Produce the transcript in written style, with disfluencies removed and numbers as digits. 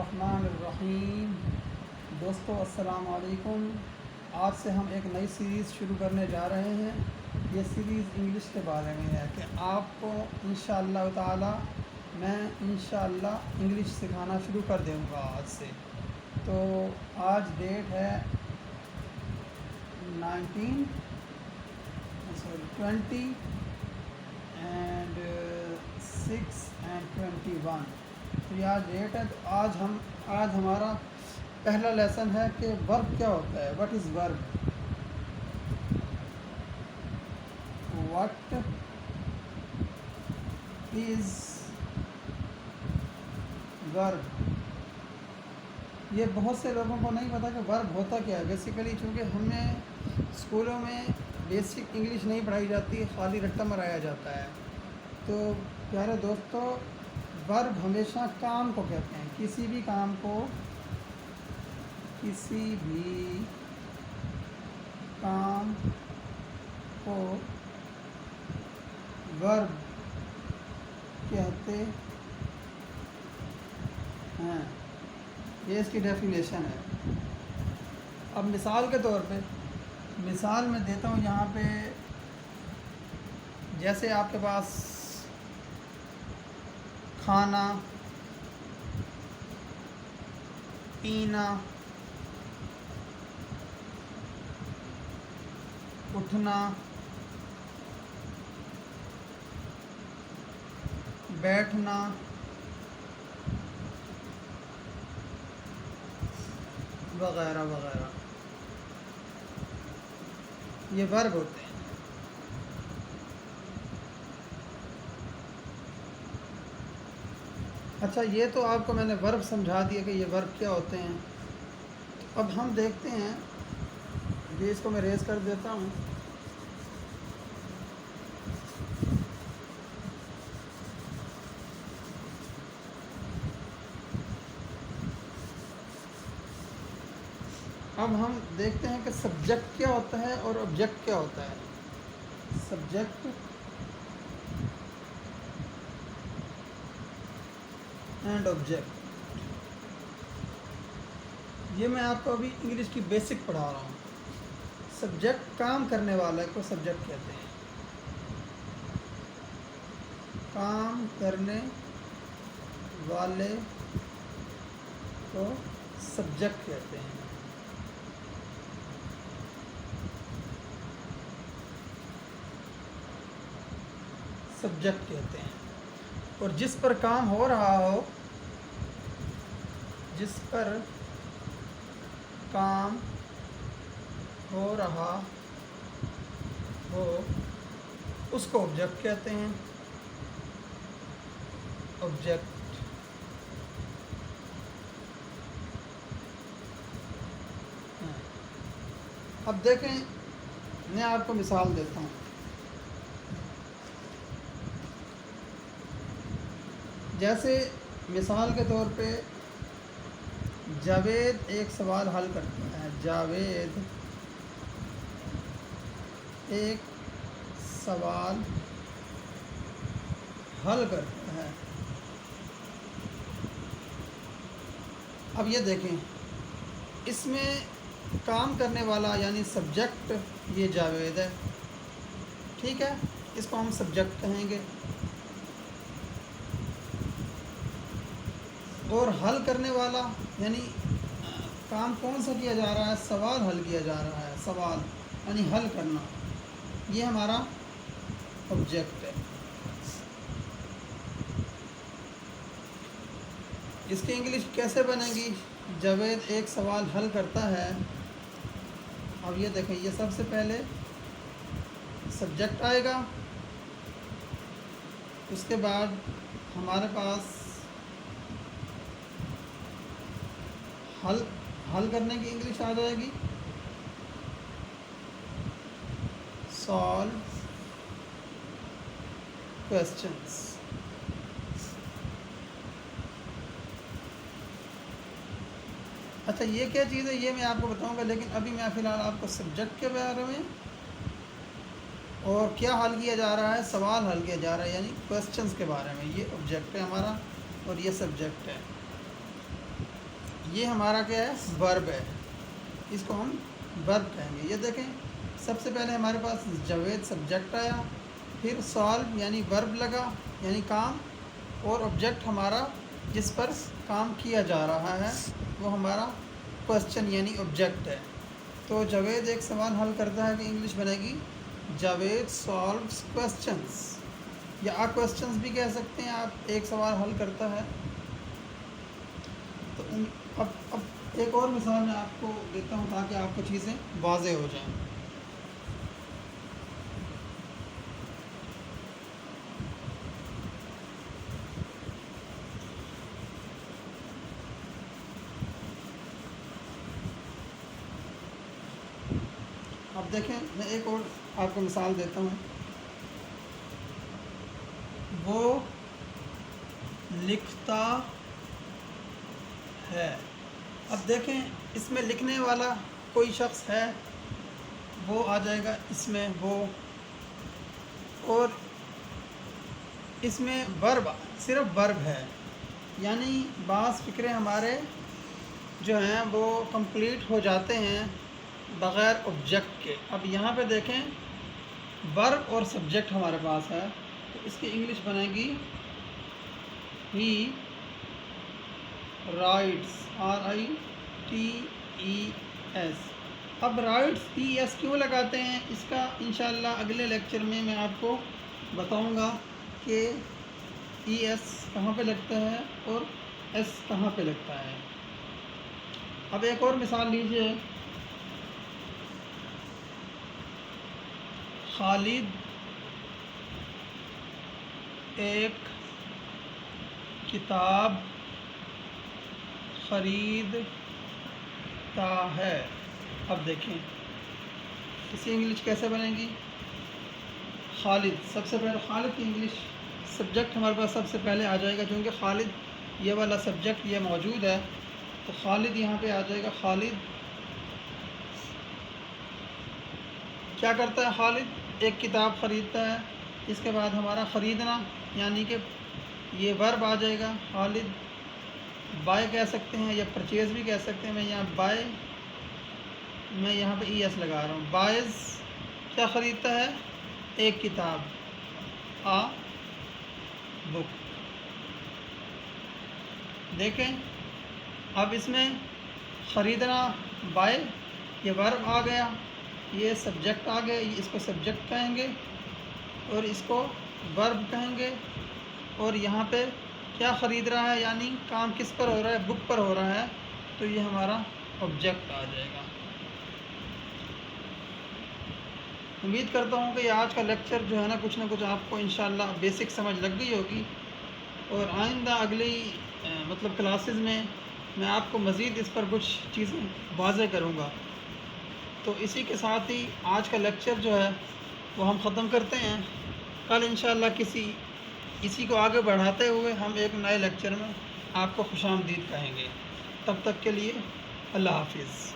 الرحمن الرحیم۔ دوستو السلام علیکم۔ آج سے ہم ایک نئی سیریز شروع کرنے جا رہے ہیں۔ یہ سیریز انگلش کے بارے میں ہے کہ آپ کو انشاءاللہ تعالی میں انشاءاللہ انگلش سکھانا شروع کر دوں گا آج سے۔ تو آج ڈیٹ ہے 20 اینڈ 6 اینڈ 21۔ تو یہ آج ڈیٹ ہے۔ تو آج ہمارا پہلا لیسن ہے کہ ورب کیا ہوتا ہے۔ وٹ از ورب؟ وٹ از ورب؟ یہ بہت سے لوگوں کو نہیں پتہ کہ ورب ہوتا کیا ہے۔ بیسیکلی چونکہ ہمیں اسکولوں میں بیسک انگلش نہیں پڑھائی جاتی، خالی رٹا مرایا جاتا ہے۔ تو پیارے دوستو، ورب ہمیشہ کام کو کہتے ہیں۔ کسی بھی کام کو ورب کہتے ہیں۔ یہ اس کی ڈیفینیشن ہے۔ اب مثال کے طور پہ مثال میں دیتا ہوں یہاں پہ، جیسے آپ کے پاس کھانا، پینا، اٹھنا، بیٹھنا، وغیرہ وغیرہ، یہ ورب ہوتے ہیں۔ اچھا، یہ تو آپ کو میں نے ورب سمجھا دیا کہ یہ ورب کیا ہوتے ہیں۔ اب ہم دیکھتے ہیں، یہ اس کو میں ریز کر دیتا ہوں۔ اب ہم دیکھتے ہیں کہ سبجیکٹ کیا ہوتا ہے اور آبجیکٹ کیا ہوتا ہے۔ سبجیکٹ اینڈ آبجیکٹ، یہ میں آپ کو ابھی انگلش کی بیسک پڑھا رہا ہوں۔ سبجیکٹ کام کرنے والے کو سبجیکٹ کہتے ہیں۔ کام کرنے والے کو سبجیکٹ کہتے ہیں۔ سبجیکٹ کہتے ہیں۔ اور جس پر کام ہو رہا ہو، جس پر کام ہو رہا ہو، اس کو آبجیکٹ کہتے ہیں۔ آبجیکٹ۔ اب دیکھیں، میں آپ کو مثال دیتا ہوں۔ جیسے مثال کے طور پہ جاوید ایک سوال حل کرتا ہے۔ جاوید ایک سوال حل کرتا ہے۔ اب یہ دیکھیں، اس میں کام کرنے والا یعنی سبجیکٹ یہ جاوید ہے، ٹھیک ہے، اس کو ہم سبجیکٹ کہیں گے۔ اور حل کرنے والا یعنی کام کون سا کیا جا رہا ہے؟ سوال حل کیا جا رہا ہے۔ سوال یعنی حل کرنا، یہ ہمارا آبجیکٹ ہے۔ اس کی انگلش کیسے بنے گی؟ جاوید ایک سوال حل کرتا ہے۔ اب یہ دیکھیں، یہ سب سے پہلے سبجیکٹ آئے گا، اس کے بعد ہمارے پاس حل کرنے کی انگلش آ جائے گی، سالو کویسچنس۔ اچھا، یہ کیا چیز ہے یہ میں آپ کو بتاؤں گا، لیکن ابھی میں فی الحال آپ کو سبجیکٹ کے بارے میں اور کیا حل کیا جا رہا ہے، سوال حل کیا جا رہا ہے یعنی کویسچنز کے بارے میں، یہ آبجیکٹ ہے ہمارا اور یہ سبجیکٹ ہے۔ یہ ہمارا کیا ہے؟ ورب ہے، اس کو ہم ورب کہیں گے۔ یہ دیکھیں سب سے پہلے ہمارے پاس جاوید سبجیکٹ آیا، پھر سالو یعنی ورب لگا یعنی کام، اور آبجیکٹ ہمارا جس پر کام کیا جا رہا ہے وہ ہمارا کوسچن یعنی آبجیکٹ ہے۔ تو جاوید ایک سوال حل کرتا ہے کہ انگلش بنے گی جاوید سالوز کوسچنس، یا کوسچنس بھی کہہ سکتے ہیں آپ، ایک سوال حل کرتا ہے۔ تو اب ایک اور مثال میں آپ کو دیتا ہوں تاکہ آپ کو چیزیں واضح ہو جائیں۔ اب دیکھیں میں ایک اور آپ کو مثال دیتا ہوں۔ وہ لکھتا ہے۔ اب دیکھیں اس میں لکھنے والا کوئی شخص ہے، وہ آ جائے گا اس میں وہ، اور اس میں ورب صرف ورب ہے، یعنی بعض فکرے ہمارے جو ہیں وہ کمپلیٹ ہو جاتے ہیں بغیر آبجیکٹ کے۔ اب یہاں پہ دیکھیں ورب اور سبجیکٹ ہمارے پاس ہے، تو اس کی انگلش بنے گی ہی رائٹس، RITES۔ اب رائٹس ES کیوں لگاتے ہیں، اس کا انشاءاللہ اگلے لیکچر میں میں آپ کو بتاؤں گا کہ ES کہاں پہ لگتا ہے اور S کہاں پہ لگتا ہے۔ اب ایک اور مثال لیجئے، خالد ایک کتاب خریدتا ہے۔ اب دیکھیں اس کی انگلش کیسے بنے گی؟ خالد، سب سے پہلے خالد کی انگلش سبجیکٹ ہمارے پاس سب سے پہلے آ جائے گا، کیونکہ خالد یہ والا سبجیکٹ یہ موجود ہے، تو خالد یہاں پہ آ جائے گا۔ خالد کیا کرتا ہے؟ خالد ایک کتاب خریدتا ہے۔ اس کے بعد ہمارا خریدنا یعنی کہ یہ ورب آ جائے گا۔ خالد بائی کہہ سکتے ہیں یا پرچیز بھی کہہ سکتے ہیں، میں یہاں بائی، میں یہاں پہ ES لگا رہا ہوں۔ بائز کیا خریدتا ہے؟ ایک کتاب، بک۔ دیکھیں اب اس میں خریدنا بائی، یہ ورب آ گیا، یہ سبجیکٹ آ گیا، اس کو سبجیکٹ کہیں گے اور اس کو ورب کہیں گے، اور یہاں پہ کیا خرید رہا ہے یعنی کام کس پر ہو رہا ہے؟ بک پر ہو رہا ہے، تو یہ ہمارا آبجیکٹ آ جائے گا۔ امید کرتا ہوں کہ آج کا لیکچر جو ہے نا کچھ نہ کچھ آپ کو انشاءاللہ بیسک سمجھ لگ گئی ہوگی، اور آئندہ اگلی کلاسز میں میں آپ کو مزید اس پر کچھ چیزیں واضح کروں گا۔ تو اسی کے ساتھ ہی آج کا لیکچر جو ہے وہ ہم ختم کرتے ہیں۔ کل انشاءاللہ اسی کو آگے بڑھاتے ہوئے ہم ایک نئے لیکچر میں آپ کو خوش آمدید کہیں گے۔ تب تک کے لیے اللہ حافظ۔